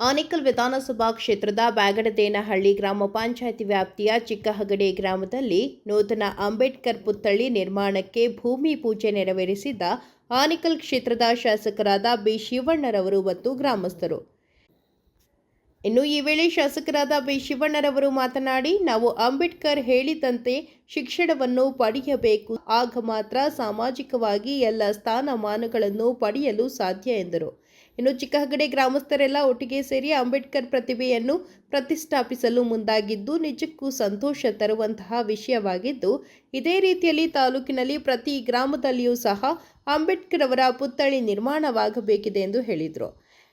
ಆನೇಕಲ್ ವಿಧಾನಸಭಾ ಕ್ಷೇತ್ರದ ಬ್ಯಾಗಡದೇನಹಳ್ಳಿ ಗ್ರಾಮ ಪಂಚಾಯಿತಿ ವ್ಯಾಪ್ತಿಯ ಚಿಕ್ಕಹಗಡೆ ಗ್ರಾಮದಲ್ಲಿ ನೂತನ ಅಂಬೇಡ್ಕರ್ ಪುತ್ಥಳಿ ನಿರ್ಮಾಣಕ್ಕೆ ಭೂಮಿ ಪೂಜೆ ನೆರವೇರಿಸಿದ್ದ ಆನೇಕಲ್ ಕ್ಷೇತ್ರದ ಶಾಸಕರಾದ ಬಿ ಶಿವಣ್ಣರವರು ಮತ್ತು ಗ್ರಾಮಸ್ಥರು. ಇನ್ನು ಈ ವೇಳೆ ಶಾಸಕರಾದ ಬಿ ಶಿವಣ್ಣರವರು ಮಾತನಾಡಿ, ನಾವು ಅಂಬೇಡ್ಕರ್ ಹೇಳಿದಂತೆ ಶಿಕ್ಷಣವನ್ನು ಪಡೆಯಬೇಕು, ಆಗ ಮಾತ್ರ ಸಾಮಾಜಿಕವಾಗಿ ಎಲ್ಲ ಸ್ಥಾನಮಾನಗಳನ್ನು ಪಡೆಯಲು ಸಾಧ್ಯ ಎಂದರು. ಇನ್ನು ಚಿಕ್ಕಹಗಡೆ ಗ್ರಾಮಸ್ಥರೆಲ್ಲ ಒಟ್ಟಿಗೆ ಸೇರಿ ಅಂಬೇಡ್ಕರ್ ಪ್ರತಿಭೆಯನ್ನು ಪ್ರತಿಷ್ಠಾಪಿಸಲು ಮುಂದಾಗಿದ್ದು ನಿಜಕ್ಕೂ ಸಂತೋಷ ತರುವಂತಹ ವಿಷಯವಾಗಿದ್ದು, ಇದೇ ರೀತಿಯಲ್ಲಿ ತಾಲೂಕಿನಲ್ಲಿ ಪ್ರತಿ ಗ್ರಾಮದಲ್ಲಿಯೂ ಸಹ ಅಂಬೇಡ್ಕರ್ ಅವರ ಪುತ್ಥಳಿ ನಿರ್ಮಾಣವಾಗಬೇಕಿದೆ ಎಂದು ಹೇಳಿದರು.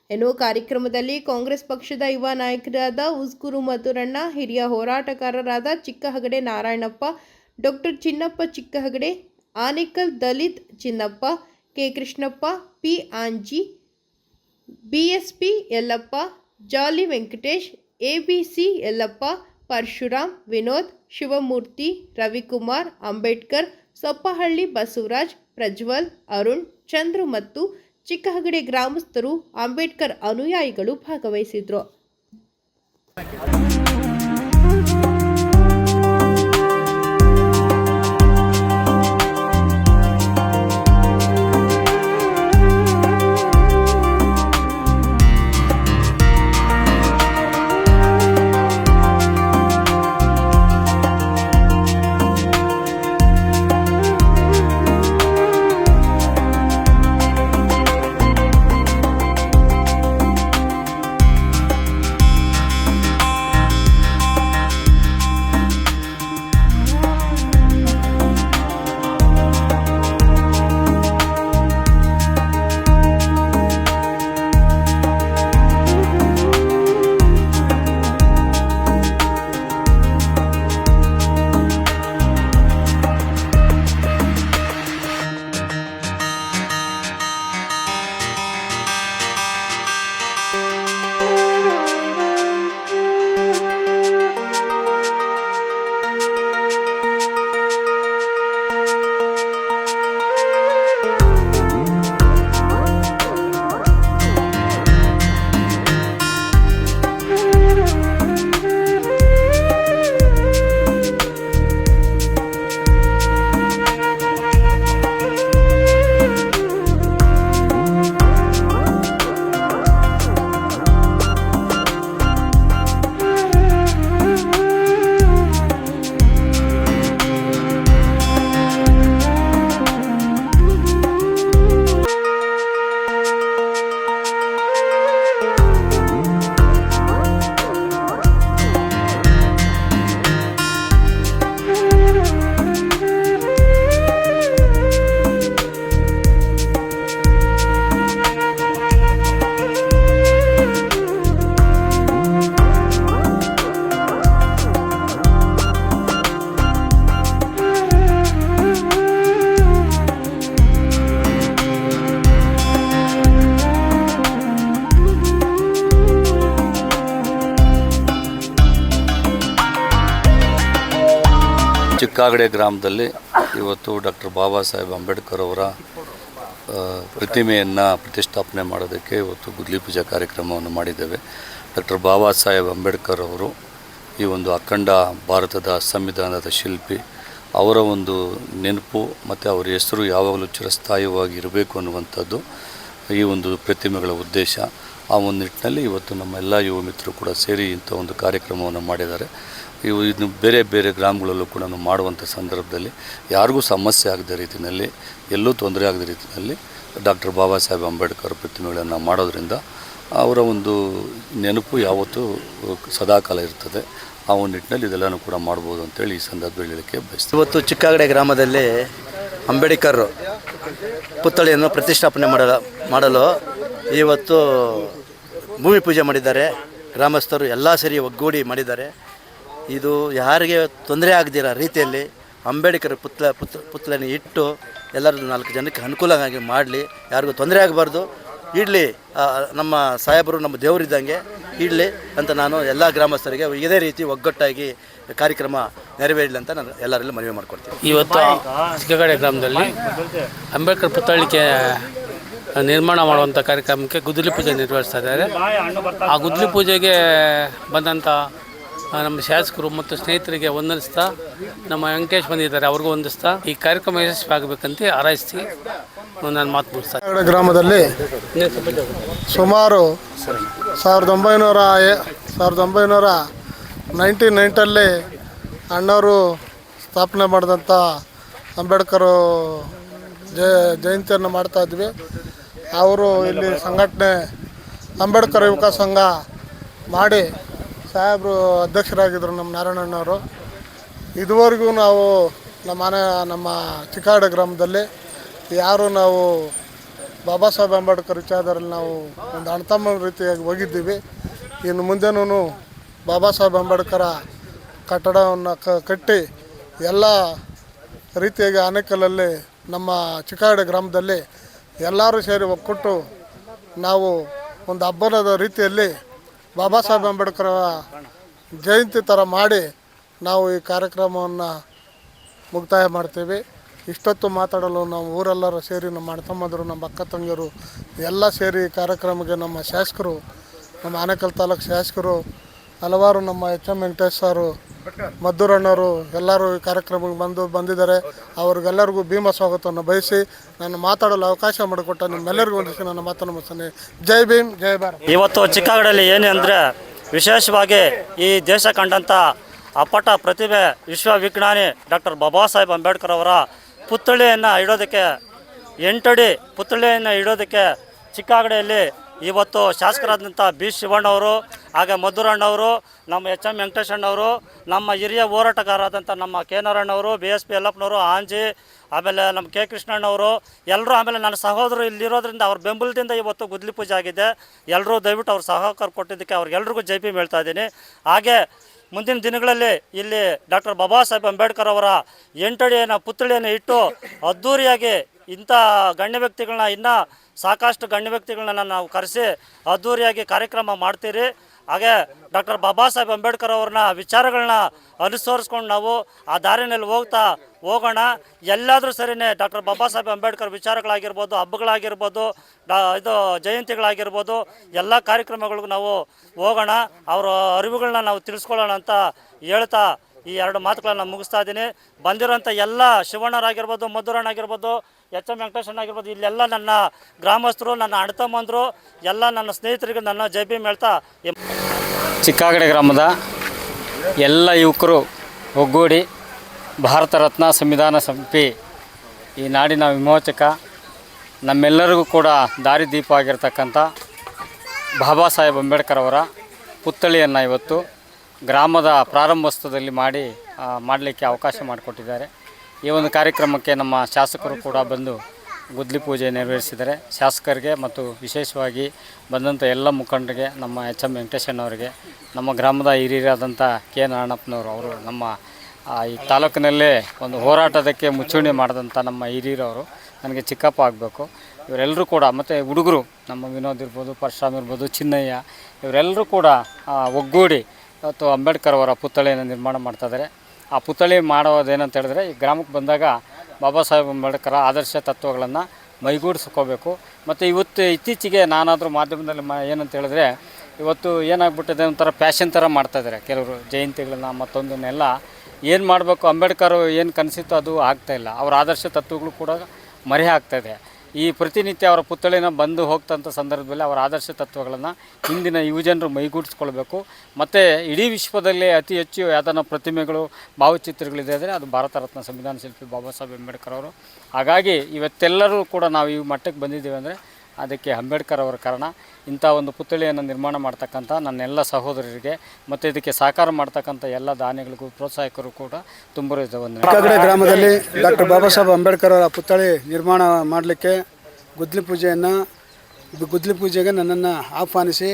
ಇನ್ನು ಕಾರ್ಯಕ್ರಮದಲ್ಲಿ ಕಾಂಗ್ರೆಸ್ ಪಕ್ಷದ ಯುವ ನಾಯಕರಾದ ಉಸ್ಕೂರು ಮಧುರಣ್ಣ, ಹಿರಿಯ ಹೋರಾಟಗಾರರಾದ Chikkahagade Narayanappa, doctor Chinnappa Chikkahagade, Anekal Dalit Chinnappa, K Krishnappa, P Anji, BSP Yallappa, Jali Venkatesh, ABC Yallappa, Parashuram, Vinod, Shivamurthy, Ravikumar, Ambedkar, Soppahalli Basavaraj, Prajwal, Arun, Chandru ಮತ್ತು ಚಿಕ್ಕಹಗಡೆ ಗ್ರಾಮಸ್ಥರು ಅಂಬೇಡ್ಕರ್ ಅನುಯಾಯಿಗಳು ಭಾಗವಹಿಸಿದ್ರು. ಚಿಕ್ಕಹಗಡೆ ಗ್ರಾಮದಲ್ಲಿ ಇವತ್ತು ಡಾಕ್ಟರ್ ಬಾಬಾ ಸಾಹೇಬ್ ಅಂಬೇಡ್ಕರ್ ಅವರ ಪ್ರತಿಮೆಯನ್ನು ಪ್ರತಿಷ್ಠಾಪನೆ ಮಾಡೋದಕ್ಕೆ ಇವತ್ತು ಗುದ್ಲಿ ಪೂಜಾ ಕಾರ್ಯಕ್ರಮವನ್ನು ಮಾಡಿದ್ದೇವೆ. ಡಾಕ್ಟರ್ ಬಾಬಾ ಸಾಹೇಬ್ ಅಂಬೇಡ್ಕರ್ ಅವರು ಈ ಒಂದು ಅಖಂಡ ಭಾರತದ ಸಂವಿಧಾನದ ಶಿಲ್ಪಿ, ಅವರ ಒಂದು ನೆನಪು ಮತ್ತು ಅವರ ಹೆಸರು ಯಾವಾಗಲೂ ಚಿರಸ್ಥಾಯಿಯಾಗಿ ಇರಬೇಕು ಅನ್ನುವಂಥದ್ದು ಈ ಒಂದು ಪ್ರತಿಮೆಗಳ ಉದ್ದೇಶ. ಆ ಒಂದು ನಿಟ್ಟಿನಲ್ಲಿ ಇವತ್ತು ನಮ್ಮೆಲ್ಲ ಯುವ ಮಿತ್ರರು ಕೂಡ ಸೇರಿ ಇಂಥ ಒಂದು ಕಾರ್ಯಕ್ರಮವನ್ನು ಮಾಡಿದ್ದಾರೆ. ಇನ್ನು ಬೇರೆ ಬೇರೆ ಗ್ರಾಮಗಳಲ್ಲೂ ಕೂಡ ಮಾಡುವಂಥ ಸಂದರ್ಭದಲ್ಲಿ ಯಾರಿಗೂ ಸಮಸ್ಯೆ ಆಗದ ರೀತಿಯಲ್ಲಿ, ಎಲ್ಲೂ ತೊಂದರೆ ಆಗದ ರೀತಿಯಲ್ಲಿ ಡಾಕ್ಟರ್ ಬಾಬಾ ಸಾಹೇಬ್ ಅಂಬೇಡ್ಕರ್ ಪ್ರತಿಮೆಗಳನ್ನು ಮಾಡೋದರಿಂದ ಅವರ ಒಂದು ನೆನಪು ಯಾವತ್ತೂ ಸದಾಕಾಲ ಇರ್ತದೆ. ಆ ಒಂದು ನಿಟ್ಟಿನಲ್ಲಿ ಇದೆಲ್ಲನೂ ಕೂಡ ಮಾಡ್ಬೋದು ಅಂತೇಳಿ ಈ ಸಂದರ್ಭದಲ್ಲಿ ಹೇಳಲಿಕ್ಕೆ ಬಯಸ್ತೀವಿ. ಇವತ್ತು ಚಿಕ್ಕಹಗಡೆ ಗ್ರಾಮದಲ್ಲಿ ಅಂಬೇಡ್ಕರ್ ಪುತ್ಥಳಿಯನ್ನು ಪ್ರತಿಷ್ಠಾಪನೆ ಮಾಡಲು ಇವತ್ತು ಭೂಮಿ ಪೂಜೆ ಮಾಡಿದ್ದಾರೆ. ಗ್ರಾಮಸ್ಥರು ಎಲ್ಲ ಸೇರಿ ಒಗ್ಗೂಡಿ ಮಾಡಿದ್ದಾರೆ. ಇದು ಯಾರಿಗೆ ತೊಂದರೆ ಆಗದಿರೋ ರೀತಿಯಲ್ಲಿ ಅಂಬೇಡ್ಕರ್ ಪುತ್ಥಳಿಯನ್ನು ಇಟ್ಟು ಎಲ್ಲರೂ 4 ಜನಕ್ಕೆ ಅನುಕೂಲವಾಗಿ ಮಾಡಲಿ, ಯಾರಿಗೂ ತೊಂದರೆ ಆಗಬಾರ್ದು. ಇಡಲಿ ನಮ್ಮ ಸಾಹೇಬರು ನಮ್ಮ ದೇವರಿದ್ದಂಗೆ ಇಡಲಿ ಅಂತ ನಾನು ಎಲ್ಲ ಗ್ರಾಮಸ್ಥರಿಗೆ ಇದೇ ರೀತಿ ಒಗ್ಗಟ್ಟಾಗಿ ಕಾರ್ಯಕ್ರಮ ನೆರವೇರಲಿ ಅಂತ ನಾನು ಎಲ್ಲರಲ್ಲೂ ಮನವಿ ಮಾಡ್ಕೊಡ್ತೀನಿ. ಇವತ್ತು ಚಿಕ್ಕಹಗಡೆ ಗ್ರಾಮದಲ್ಲಿ ಅಂಬೇಡ್ಕರ್ ಪುತ್ಥಳಿಗೆ ನಿರ್ಮಾಣ ಮಾಡುವಂಥ ಕಾರ್ಯಕ್ರಮಕ್ಕೆ ಗುದ್ದಲಿ ಪೂಜೆ ನಿರ್ವಹಿಸ್ತಾ ಇದ್ದಾರೆ. ಆ ಗುದ್ದಲಿ ಪೂಜೆಗೆ ಬಂದಂಥ ನಮ್ಮ ಶಾಸಕರು ಮತ್ತು ಸ್ನೇಹಿತರಿಗೆ ವಂದಿಸ್ತಾ, ನಮ್ಮ ವೆಂಕಟೇಶ್ ಬಂದಿದ್ದಾರೆ ಅವ್ರಿಗೂ ವಂದಿಸ್ತಾ ಈ ಕಾರ್ಯಕ್ರಮ ಯಶಸ್ವಿ ಆಗಬೇಕಂತ ಹಾರೈಸಿ ನಾನು ಮಾತು ಮುಗಿಸ್ತಾ ಚಿಕ್ಕಹಗಡೆ ಗ್ರಾಮದಲ್ಲಿ ಸುಮಾರು 1999 ಅಣ್ಣವರು ಸ್ಥಾಪನೆ ಮಾಡಿದಂಥ ಅಂಬೇಡ್ಕರ್ ಜಯಂತಿಯನ್ನು ಮಾಡ್ತಾಯಿದ್ವಿ. ಅವರು ಇಲ್ಲಿ ಸಂಘಟನೆ ಅಂಬೇಡ್ಕರ್ ಯುವಕ ಸಂಘ ಮಾಡಿ ಸಾಹೇಬರು ಅಧ್ಯಕ್ಷರಾಗಿದ್ದರು ನಮ್ಮ ನಾರಾಯಣಣ್ಣವರು. ಇದುವರೆಗೂ ನಾವು ನಮ್ಮ ಚಿಕ್ಕಹಗಡೆ ಗ್ರಾಮದಲ್ಲಿ ಯಾರು ನಾವು ಬಾಬಾ ಸಾಹೇಬ್ ಅಂಬೇಡ್ಕರ್ ವಿಚಾರದಲ್ಲಿ ನಾವು ಒಂದು ಅಣ್ತಮ್ಮ ರೀತಿಯಾಗಿ ಹೋಗಿದ್ದೀವಿ. ಇನ್ನು ಮುಂದೆನೂ ಬಾಬಾ ಸಾಹೇಬ್ ಅಂಬೇಡ್ಕರ ಕಟ್ಟಡವನ್ನು ಕಟ್ಟಿ ಎಲ್ಲ ರೀತಿಯಾಗಿ ಆನೇಕಲ್ಲಲ್ಲಿ ನಮ್ಮ ಚಿಕ್ಕಹಗಡೆ ಗ್ರಾಮದಲ್ಲಿ ಎಲ್ಲರೂ ಸೇರಿ ಒಕ್ಕೂಟು ನಾವು ಒಂದು ಹಬ್ಬದ ರೀತಿಯಲ್ಲಿ ಬಾಬಾ ಸಾಹೇಬ್ ಅಂಬೇಡ್ಕರ ಜಯಂತಿ ಥರ ಮಾಡಿ ನಾವು ಈ ಕಾರ್ಯಕ್ರಮವನ್ನು ಮುಕ್ತಾಯ ಮಾಡ್ತೀವಿ. ಇಷ್ಟೊತ್ತು ಮಾತಾಡಲು ನಾವು ಊರೆಲ್ಲರೂ ಸೇರಿ ನಮ್ಮ ಅಣ್ಣ ತಮ್ಮಂದಿರು, ನಮ್ಮ ಅಕ್ಕ ತಂಗಿಯರು ಎಲ್ಲ ಸೇರಿ ಕಾರ್ಯಕ್ರಮಕ್ಕೆ ನಮ್ಮ ಶಾಸಕರು, ನಮ್ಮ ಆನೇಕಲ್ ತಾಲೂಕು ಶಾಸಕರು, ಹಲವಾರು ನಮ್ಮ ಎಚ್.ಎಂ. ವೆಂಕಟೇಶ್ ಸಾರು, ಮದ್ದೂರಣ್ಣವರು ಎಲ್ಲರೂ ಈ ಕಾರ್ಯಕ್ರಮಕ್ಕೆ ಬಂದಿದ್ದಾರೆ. ಅವ್ರಿಗೆಲ್ಲರಿಗೂ ಭೀಮ ಸ್ವಾಗತವನ್ನು ಬಯಸಿ ನಾನು ಮಾತಾಡಲು ಅವಕಾಶ ಮಾಡಿಕೊಟ್ಟ ನಿಮ್ಮೆಲ್ಲರಿಗೂ ವಂದಿಸಿ ನನ್ನ ಮಾತನ್ನು ಮುಗಿಸ್ತೇನೆ. ಜೈ ಭೀಮ್, ಜೈ ಭಾರತ್. ಇವತ್ತು ಚಿಕ್ಕಹಗಡೆಯಲ್ಲಿ ಏನು ಅಂದರೆ ವಿಶೇಷವಾಗಿ ಈ ದೇಶ ಕಂಡಂಥ ಅಪ್ಪಟ ಪ್ರತಿಭೆ ವಿಶ್ವವಿಜ್ಞಾನಿ ಡಾಕ್ಟರ್ ಬಾಬಾ ಸಾಹೇಬ್ ಅಂಬೇಡ್ಕರ್ ಅವರ ಪುತ್ಥಳಿಯನ್ನು ಇಡೋದಕ್ಕೆ 8 ಅಡಿ ಪುತ್ಥಳಿಯನ್ನು ಇಡೋದಕ್ಕೆ ಚಿಕ್ಕಹಗಡೆಯಲ್ಲಿ ಇವತ್ತು ಶಾಸಕರಾದಂಥ ಬಿ ಶಿವಣ್ಣವರು, ಹಾಗೆ ಮಧುರಣ್ಣವರು, ನಮ್ಮ ಎಚ್.ಎಂ. ವೆಂಕಟೇಶ್ ಅಣ್ಣವರು, ನಮ್ಮ ಹಿರಿಯ ಹೋರಾಟಗಾರರಾದಂಥ ನಮ್ಮ ಕೆ ನಾರಾಯಣವರು, BSP ಯಲ್ಲಪ್ಪನವರು, ಆಂಜಿ, ಆಮೇಲೆ ನಮ್ಮ ಕೆ ಕೃಷ್ಣಣ್ಣವರು ಎಲ್ಲರೂ, ಆಮೇಲೆ ನನ್ನ ಸಹೋದರರು ಇಲ್ಲಿರೋದ್ರಿಂದ ಅವ್ರ ಬೆಂಬಲದಿಂದ ಇವತ್ತು ಗುದ್ದಲಿ ಪೂಜೆ ಆಗಿದೆ. ಎಲ್ಲರೂ ದಯವಿಟ್ಟು ಅವ್ರ ಸಹಕಾರ ಕೊಟ್ಟಿದ್ದಕ್ಕೆ ಅವ್ರಿಗೆಲ್ರಿಗೂ ಜೈ ಭೀಮ್ ಹೇಳ್ತಾ ಇದ್ದೀನಿ. ಹಾಗೆ ಮುಂದಿನ ದಿನಗಳಲ್ಲಿ ಇಲ್ಲಿ ಡಾಕ್ಟರ್ ಬಾಬಾ ಸಾಹೇಬ್ ಅಂಬೇಡ್ಕರ್ ಅವರ 8 ಅಡಿಯನ್ನು ಪುತ್ಥಳಿಯನ್ನು ಇಟ್ಟು ಅದ್ಧೂರಿಯಾಗಿ ಇಂಥ ಗಣ್ಯ ವ್ಯಕ್ತಿಗಳನ್ನ ಇನ್ನೂ ಸಾಕಷ್ಟು ಗಣ್ಯ ವ್ಯಕ್ತಿಗಳನ್ನ ನಾವು ಕರೆಸಿ ಅದ್ಧೂರಿಯಾಗಿ ಕಾರ್ಯಕ್ರಮ ಮಾಡ್ತೀರಿ. ಹಾಗೆ ಡಾಕ್ಟರ್ ಬಾಬಾ ಸಾಹೇಬ್ ಅಂಬೇಡ್ಕರ್ ಅವ್ರನ್ನ ವಿಚಾರಗಳನ್ನ ಅನುಸರಿಸ್ಕೊಂಡು ನಾವು ಆ ದಾರಿನಲ್ಲಿ ಹೋಗೋಣ. ಎಲ್ಲಾದರೂ ಸರಿಯೇ ಡಾಕ್ಟರ್ ಬಾಬಾ ಸಾಹೇಬ್ ಅಂಬೇಡ್ಕರ್ ವಿಚಾರಗಳಾಗಿರ್ಬೋದು, ಹಬ್ಬಗಳಾಗಿರ್ಬೋದು, ಇದು ಜಯಂತಿಗಳಾಗಿರ್ಬೋದು, ಎಲ್ಲ ಕಾರ್ಯಕ್ರಮಗಳಿಗೂ ನಾವು ಹೋಗೋಣ, ಅವರ ಅರಿವುಗಳನ್ನ ನಾವು ತಿಳಿಸ್ಕೊಳ್ಳೋಣ ಅಂತ ಹೇಳ್ತಾ ಈ 2 ಮಾತುಗಳನ್ನು ಮುಗಿಸ್ತಾ ಇದ್ದೀನಿ. ಬಂದಿರೋಂಥ ಎಲ್ಲ ಶಿವಣ್ಣರಾಗಿರ್ಬೋದು, ಮಧುರಣ್ಣಾಗಿರ್ಬೋದು, ಎಚ್.ಎಂ. ವೆಂಕಟೇಶನ್ ಆಗಿರ್ಬೋದು, ಇಲ್ಲೆಲ್ಲ ನನ್ನ ಗ್ರಾಮಸ್ಥರು, ನನ್ನ ಅಣ್ಣತಮ್ಮಂದರು, ಎಲ್ಲ ನನ್ನ ಸ್ನೇಹಿತರಿಗೆ ನನ್ನ ಜೈ ಭೀಮ್ ಹೇಳ್ತಾ ಚಿಕ್ಕಹಗಡೆ ಗ್ರಾಮದ ಎಲ್ಲ ಯುವಕರು ಒಗ್ಗೂಡಿ ಭಾರತ ರತ್ನ ಸಂವಿಧಾನ ಶಿಲ್ಪಿ, ಈ ನಾಡಿನ ವಿಮೋಚಕ, ನಮ್ಮೆಲ್ಲರಿಗೂ ಕೂಡ ದಾರಿದೀಪ ಆಗಿರ್ತಕ್ಕಂಥ ಬಾಬಾ ಸಾಹೇಬ್ ಅಂಬೇಡ್ಕರ್ ಅವರ ಪುತ್ಥಳಿಯನ್ನು ಇವತ್ತು ಗ್ರಾಮದ ಪ್ರಾರಂಭೋತ್ಸವದಲ್ಲಿ ಮಾಡಲಿಕ್ಕೆ ಅವಕಾಶ ಮಾಡಿಕೊಟ್ಟಿದ್ದಾರೆ. ಈ ಒಂದು ಕಾರ್ಯಕ್ರಮಕ್ಕೆ ನಮ್ಮ ಶಾಸಕರು ಕೂಡ ಬಂದು ಗುದ್ದಲಿ ಪೂಜೆ ನೆರವೇರಿಸಿದ್ದಾರೆ. ಶಾಸಕರಿಗೆ ಮತ್ತು ವಿಶೇಷವಾಗಿ ಬಂದಂಥ ಎಲ್ಲ ಮುಖಂಡರಿಗೆ, ನಮ್ಮ ಎಚ್.ಎಂ. ವೆಂಕಟೇಶಣ್ಣವರಿಗೆ, ನಮ್ಮ ಗ್ರಾಮದ ಹಿರಿಯರಾದಂಥ ಕೆ ನಾರಾಯಣಪ್ಪನವರು, ಅವರು ನಮ್ಮ ಈ ತಾಲೂಕಿನಲ್ಲೇ ಒಂದು ಹೋರಾಟದಕ್ಕೆ ಮುಚ್ಚುಣಿ ಮಾಡಿದಂಥ ನಮ್ಮ ಹಿರಿಯರವರು, ನನಗೆ ಚಿಕ್ಕಪ್ಪ ಆಗಬೇಕು. ಇವರೆಲ್ಲರೂ ಕೂಡ, ಮತ್ತು ಹುಡುಗರು ನಮ್ಮ ವಿನೋದ್ ಇರ್ಬೋದು, ಪರಶುರಾಮ್ ಇರ್ಬೋದು, ಚಿನ್ನಯ್ಯ, ಇವರೆಲ್ಲರೂ ಕೂಡ ಒಗ್ಗೂಡಿ ಇವತ್ತು ಅಂಬೇಡ್ಕರ್ ಅವರ ಪುತ್ಥಳಿಯನ್ನು ನಿರ್ಮಾಣ ಮಾಡ್ತಾಯಿದ್ದಾರೆ. ಆ ಪುತ್ಥಳಿ ಮಾಡೋದೇನಂತ ಹೇಳಿದ್ರೆ, ಈ ಗ್ರಾಮಕ್ಕೆ ಬಂದಾಗ ಬಾಬಾ ಸಾಹೇಬ್ ಅಂಬೇಡ್ಕರ್ ಆದರ್ಶ ತತ್ವಗಳನ್ನು ಮೈಗೂಡಿಸ್ಕೋಬೇಕು. ಮತ್ತು ಇತ್ತೀಚೆಗೆ ನಾನಾದರೂ ಮಾಧ್ಯಮದಲ್ಲಿ ಏನಂತ ಹೇಳಿದ್ರೆ, ಇವತ್ತು ಏನಾಗ್ಬಿಟ್ಟಿದೆ, ಒಂಥರ ಪ್ಯಾಷನ್ ಥರ ಮಾಡ್ತಾಯಿದ್ದಾರೆ ಕೆಲವರು ಜಯಂತಿಗಳನ್ನ ಮತ್ತೊಂದನ್ನೆಲ್ಲ. ಏನು ಮಾಡಬೇಕು, ಅಂಬೇಡ್ಕರ್ ಏನು ಕನಸಿತ್ತು ಅದು ಆಗ್ತಾಯಿಲ್ಲ. ಅವರ ಆದರ್ಶ ತತ್ವಗಳು ಕೂಡ ಮರೆ ಆಗ್ತಾಯಿದೆ. ಈ ಪ್ರತಿನಿತ್ಯ ಅವರ ಪುತ್ಥಳಿನ ಬಂದು ಹೋಗ್ತಂಥ ಸಂದರ್ಭದಲ್ಲಿ ಅವರ ಆದರ್ಶ ತತ್ವಗಳನ್ನು ಹಿಂದಿನ ಯುವಜನರು ಮೈಗೂಡಿಸ್ಕೊಳ್ಬೇಕು. ಮತ್ತು ಇಡೀ ವಿಶ್ವದಲ್ಲೇ ಅತಿ ಹೆಚ್ಚು ಯಾವ್ದಾನ ಪ್ರತಿಮೆಗಳು, ಭಾವಚಿತ್ರಗಳಿದೆ ಅಂದರೆ ಅದು ಭಾರತ ರತ್ನ ಸಂವಿಧಾನ ಶಿಲ್ಪಿ ಬಾಬಾ ಸಾಹೇಬ್ ಅಂಬೇಡ್ಕರ್ ಅವರು. ಹಾಗಾಗಿ ಇವತ್ತೆಲ್ಲರೂ ಕೂಡ ನಾವು ಈ ಮಟ್ಟಕ್ಕೆ ಬಂದಿದ್ದೀವಿ ಅಂದರೆ ಅದಕ್ಕೆ ಅಂಬೇಡ್ಕರ್ ಅವರ ಕಾರಣ. ಇಂಥ ಒಂದು ಪುತ್ಥಳಿಯನ್ನು ನಿರ್ಮಾಣ ಮಾಡ್ತಕ್ಕಂಥ ನನ್ನೆಲ್ಲ ಸಹೋದರರಿಗೆ ಮತ್ತು ಇದಕ್ಕೆ ಸಹಕಾರ ಮಾಡ್ತಕ್ಕಂಥ ಎಲ್ಲ ದಾನಿಗಳಿಗೂ, ಪ್ರೋತ್ಸಾಹಕರು ಕೂಡ ತುಂಬ ವಂದನೆ. ಚಿಕ್ಕಹಗಡೆ ಗ್ರಾಮದಲ್ಲಿ ಡಾಕ್ಟರ್ ಬಾಬಾ ಸಾಹೇಬ್ ಅಂಬೇಡ್ಕರ್ ಅವರ ಪುತ್ಥಳಿ ನಿರ್ಮಾಣ ಮಾಡಲಿಕ್ಕೆ ಗುದ್ದಲಿ ಪೂಜೆಗೆ ನನ್ನನ್ನು ಆಹ್ವಾನಿಸಿ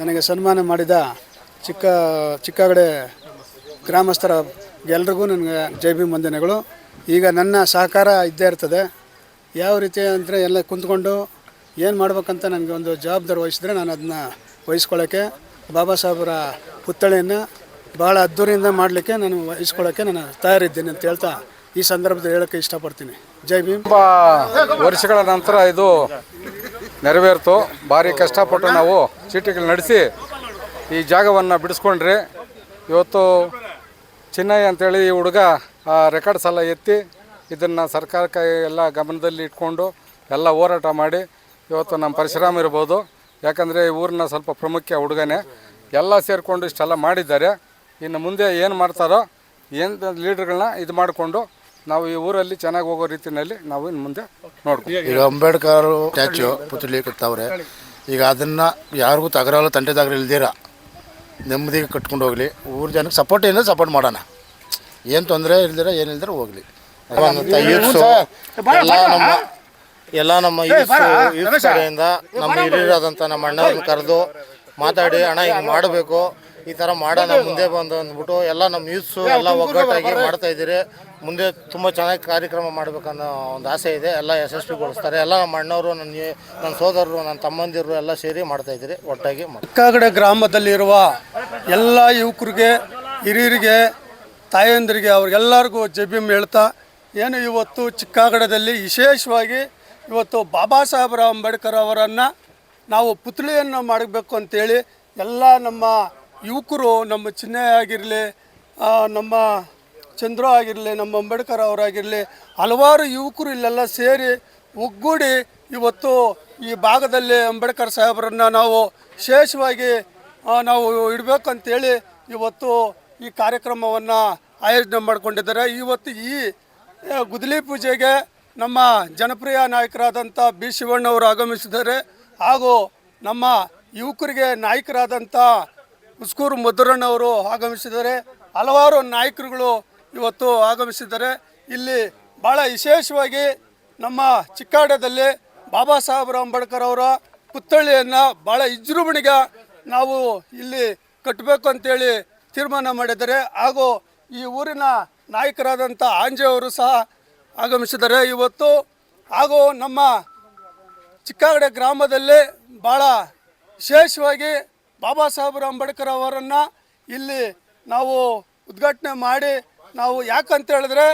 ನನಗೆ ಸನ್ಮಾನ ಮಾಡಿದ ಚಿಕ್ಕಹಗಡೆ ಗ್ರಾಮಸ್ಥರ ಎಲ್ರಿಗೂ ನನಗೆ ಜೈ ಭೀಮ್ ವಂದನೆಗಳು. ಈಗ ನನ್ನ ಸಹಕಾರ ಇದ್ದೇ ಇರ್ತದೆ. ಯಾವ ರೀತಿ ಅಂದರೆ ಎಲ್ಲ ಕುಂತ್ಕೊಂಡು ಏನು ಮಾಡ್ಬೇಕಂತ ನನಗೆ ಒಂದು ಜವಾಬ್ದಾರಿ ವಹಿಸಿದ್ರೆ ನಾನು ಅದನ್ನ ವಹಿಸ್ಕೊಳ್ಳೋಕ್ಕೆ, ಬಾಬಾ ಸಾಹೇಬರ ಪುತ್ಥಳಿಯನ್ನು ಭಾಳ ಅದ್ದೂರಿಯಿಂದ ಮಾಡಲಿಕ್ಕೆ ನಾನು ವಹಿಸ್ಕೊಳ್ಳೋಕ್ಕೆ ನಾನು ತಯಾರಿದ್ದೀನಿ ಅಂತ ಹೇಳ್ತಾ ಈ ಸಂದರ್ಭದಲ್ಲಿ ಹೇಳೋಕ್ಕೆ ಇಷ್ಟಪಡ್ತೀನಿ. ಜೈ ಭೀಮ್. ವರ್ಷಗಳ ನಂತರ ಇದು ನೆರವೇರ್ತು. ಭಾರಿ ಕಷ್ಟಪಟ್ಟು ನಾವು ಚೀಟಿಗಳು ನಡೆಸಿ ಈ ಜಾಗವನ್ನು ಬಿಡಿಸ್ಕೊಂಡ್ರಿ. ಇವತ್ತು ಚಿನ್ನಯ್ಯ ಅಂತೇಳಿ ಈ ಹುಡುಗ ರೆಕಾರ್ಡ್ಸ್ ಎಲ್ಲ ಎತ್ತಿ ಇದನ್ನು ಸರ್ಕಾರಕ್ಕೆ ಎಲ್ಲ ಗಮನದಲ್ಲಿ ಇಟ್ಕೊಂಡು ಎಲ್ಲ ಹೋರಾಟ ಮಾಡಿ ಇವತ್ತು ನಮ್ಮ ಪರಶುರಾಮ ಇರ್ಬೋದು, ಯಾಕಂದರೆ ಈ ಊರಿನ ಸ್ವಲ್ಪ ಪ್ರಮುಖ ಹುಡುಗನೇ, ಎಲ್ಲ ಸೇರಿಕೊಂಡು ಇಷ್ಟೆಲ್ಲ ಮಾಡಿದ್ದಾರೆ. ಇನ್ನು ಮುಂದೆ ಏನು ಮಾಡ್ತಾರೋ ಏನು ಲೀಡರ್ಗಳನ್ನ ಇದು ಮಾಡಿಕೊಂಡು ನಾವು ಈ ಊರಲ್ಲಿ ಚೆನ್ನಾಗಿ ಹೋಗೋ ರೀತಿಯಲ್ಲಿ ನಾವು ಇನ್ನು ಮುಂದೆ ನೋಡ್ತೀವಿ. ಈಗ ಅಂಬೇಡ್ಕರ್ ಸ್ಟ್ಯಾಚ್ಯು ಪುತ್ಥಳಿ ಕಟ್ತಾವ್ರೆ. ಈಗ ಅದನ್ನು ಯಾರಿಗೂ ತಗರಲ್ಲ ತಂಟೆ ತಗರ ಇಲ್ದಿರ ನೆಮ್ಮದಿಗೆ ಕಟ್ಕೊಂಡು ಹೋಗಲಿ. ಊರು ಜನಕ್ಕೆ ಸಪೋರ್ಟ್ ಏನಿದೆ ಸಪೋರ್ಟ್ ಮಾಡೋಣ, ಏನು ತೊಂದರೆ ಇಲ್ದಿರ ಏನಿಲ್ದಿರ ಹೋಗಲಿ. ಎಲ್ಲ ನಮ್ಮ ಯೂತ್ ಕಡೆಯಿಂದ ನಮ್ಮ ಹಿರಿಯರಾದಂಥ ನಮ್ಮ ಅಣ್ಣವ್ರನ್ನ ಕರೆದು ಮಾತಾಡಿ, ಅಣ್ಣ ಹಿಂಗೆ ಮಾಡಬೇಕು, ಈ ಥರ ಮಾಡೋಣ ಮುಂದೆ ಬಂದು ಅಂದ್ಬಿಟ್ಟು ಎಲ್ಲ ನಮ್ಮ ಯೂತ್ಸು ಎಲ್ಲ ಒಗ್ಗಟ್ಟಾಗಿ ಮಾಡ್ತಾಯಿದ್ದೀರಿ. ಮುಂದೆ ತುಂಬ ಚೆನ್ನಾಗಿ ಕಾರ್ಯಕ್ರಮ ಮಾಡಬೇಕನ್ನೋ ಒಂದು ಆಸೆ ಇದೆ. ಎಲ್ಲ ಯಶಸ್ವಿಗೊಳಿಸ್ತಾರೆ. ಎಲ್ಲ ನಮ್ಮ ಅಣ್ಣವರು, ನನ್ನ ಸೋದರರು, ನನ್ನ ತಮ್ಮಂದಿರು ಎಲ್ಲ ಸೇರಿ ಮಾಡ್ತಾಯಿದ್ದೀರಿ, ಒಟ್ಟಾಗಿ ಮಾಡಿ. ಚಿಕ್ಕಾಗಡೆ ಗ್ರಾಮದಲ್ಲಿರುವ ಎಲ್ಲ ಯುವಕರಿಗೆ, ಹಿರಿಯರಿಗೆ, ತಾಯಂದಿರಿಗೆ ಅವ್ರಿಗೆಲ್ಲರಿಗೂ ಜೈಭೀಮ್ ಹೇಳ್ತಾ, ಏನು ಇವತ್ತು ಚಿಕ್ಕಾಗಡದಲ್ಲಿ ವಿಶೇಷವಾಗಿ ಇವತ್ತು ಬಾಬಾ ಸಾಹೇಬ್ ಅಂಬೇಡ್ಕರ್ ಅವರನ್ನು ನಾವು ಪುತ್ಥಳಿಯನ್ನು ಮಾಡಬೇಕು ಅಂತೇಳಿ ಎಲ್ಲ ನಮ್ಮ ಯುವಕರು, ನಮ್ಮ ಚಿನ್ನಯ್ಯ ಆಗಿರಲಿ, ನಮ್ಮ ಚಂದ್ರು ಆಗಿರಲಿ, ನಮ್ಮ ಅಂಬೇಡ್ಕರ್ ಅವರಾಗಿರಲಿ, ಹಲವಾರು ಯುವಕರು ಇಲ್ಲೆಲ್ಲ ಸೇರಿ ಒಗ್ಗೂಡಿ ಇವತ್ತು ಈ ಭಾಗದಲ್ಲಿ ಅಂಬೇಡ್ಕರ್ ಸಾಹೇಬರನ್ನು ನಾವು ವಿಶೇಷವಾಗಿ ನಾವು ಇಡಬೇಕಂತೇಳಿ ಇವತ್ತು ಈ ಕಾರ್ಯಕ್ರಮವನ್ನು ಆಯೋಜನೆ ಮಾಡಿಕೊಂಡಿದ್ದಾರೆ. ಇವತ್ತು ಈ ಗುದ್ದಲಿ ಪೂಜೆಗೆ ನಮ್ಮ ಜನಪ್ರಿಯ ನಾಯಕರಾದಂಥ ಬಿ ಶಿವಣ್ಣವರು ಆಗಮಿಸಿದ್ದಾರೆ. ಹಾಗೂ ನಮ್ಮ ಯುವಕರಿಗೆ ನಾಯಕರಾದಂಥ ಉಸ್ಕೂರು ಮಧುರಣ್ಣವರು ಆಗಮಿಸಿದ್ದಾರೆ. ಹಲವಾರು ನಾಯಕರುಗಳು ಇವತ್ತು ಆಗಮಿಸಿದ್ದಾರೆ. ಇಲ್ಲಿ ಭಾಳ ವಿಶೇಷವಾಗಿ ನಮ್ಮ ಚಿಕ್ಕಾಗಡದಲ್ಲಿ ಬಾಬಾ ಸಾಹೇಬ್ ಅಂಬೇಡ್ಕರ್ ಅವರ ಪುತ್ಥಳಿಯನ್ನು ಭಾಳ ವಿಜೃಂಭಣೆಗೆ ನಾವು ಇಲ್ಲಿ ಕಟ್ಟಬೇಕು ಅಂತೇಳಿ ತೀರ್ಮಾನ ಮಾಡಿದ್ದಾರೆ. ಹಾಗೂ ಈ ಊರಿನ ನಾಯಕರಾದಂಥ ಆಂಜೆಯವರು ಸಹ ಆಗಮಿಸಿದ್ದಾರೆ ಇವತ್ತು. ಹಾಗೂ ನಮ್ಮ ಚಿಕ್ಕಾಗಡೆ ಗ್ರಾಮದಲ್ಲಿ ಭಾಳ ವಿಶೇಷವಾಗಿ ಬಾಬಾ ಸಾಹೇಬ್ ಅಂಬೇಡ್ಕರ್ ಅವರನ್ನು ಇಲ್ಲಿ ನಾವು ಉದ್ಘಾಟನೆ ಮಾಡಿ, ನಾವು ಯಾಕಂತ ಹೇಳಿದ್ರೆ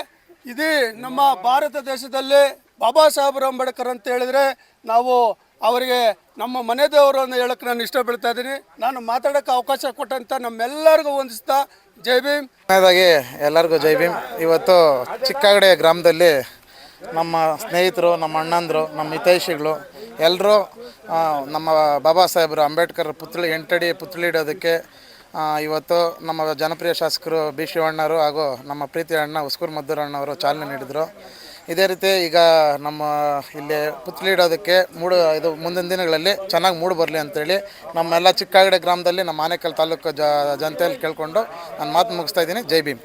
ಇಡೀ ನಮ್ಮ ಭಾರತ ದೇಶದಲ್ಲಿ ಬಾಬಾ ಸಾಹೇಬ್ ಅಂಬೇಡ್ಕರ್ ಅಂತ ಹೇಳಿದ್ರೆ ನಾವು ಅವರಿಗೆ ನಮ್ಮ ಮನೆ ದೇವರನ್ನು ಹೇಳಕ್ಕೆ ನಾನು ಇಷ್ಟಪಡ್ತಾ ಇದ್ದೀನಿ. ನಾನು ಮಾತಾಡೋಕ್ಕೆ ಅವಕಾಶ ಕೊಟ್ಟಂತ ನಮ್ಮೆಲ್ಲರಿಗೂ ವಂದಿಸ್ತಾ ಜೈ ಭೀಮ್. ಕೊನೆಯದಾಗಿ ಎಲ್ಲರಿಗೂ ಜೈ ಭೀಮ್. ಇವತ್ತು ಚಿಕ್ಕಾಗಡೆ ಗ್ರಾಮದಲ್ಲಿ ನಮ್ಮ ಸ್ನೇಹಿತರು, ನಮ್ಮ ಅಣ್ಣಂದರು, ನಮ್ಮ ಹಿತೈಷಿಗಳು ಎಲ್ಲರೂ ನಮ್ಮ ಬಾಬಾ ಸಾಹೇಬರು ಅಂಬೇಡ್ಕರ್ ಪುತ್ಥಳಿ 8 ಅಡಿ ಪುತ್ಥಳಿ ಇಡೋದಕ್ಕೆ ಇವತ್ತು ನಮ್ಮ ಜನಪ್ರಿಯ ಶಾಸಕರು ಬಿ ಶಿವಣ್ಣವರು ಹಾಗೂ ನಮ್ಮ ಪ್ರೀತಿ ಅಣ್ಣ ಉಸ್ಕೂರು ಮದ್ದೂರಣ್ಣವರು ಚಾಲನೆ ನೀಡಿದರು. ಇದೇ ರೀತಿ ಈಗ ನಮ್ಮ ಇಲ್ಲಿ ಪುತ್ಥಳಿ ಇಡೋದಕ್ಕೆ ಇದು ಮುಂದಿನ ದಿನಗಳಲ್ಲಿ ಚೆನ್ನಾಗಿ ಮೂಡಿ ಬರಲಿ ಅಂತೇಳಿ ನಮ್ಮೆಲ್ಲ ಚಿಕ್ಕಾಗಡೆ ಗ್ರಾಮದಲ್ಲಿ ನಮ್ಮ ಆನೇಕಲ್ ತಾಲೂಕು ಜನತೆಯಲ್ಲಿ ಕೇಳಿಕೊಂಡು ನಾನು ಮಾತು ಮುಗಿಸ್ತಾ ಇದ್ದೀನಿ. ಜೈ ಭೀಮ್.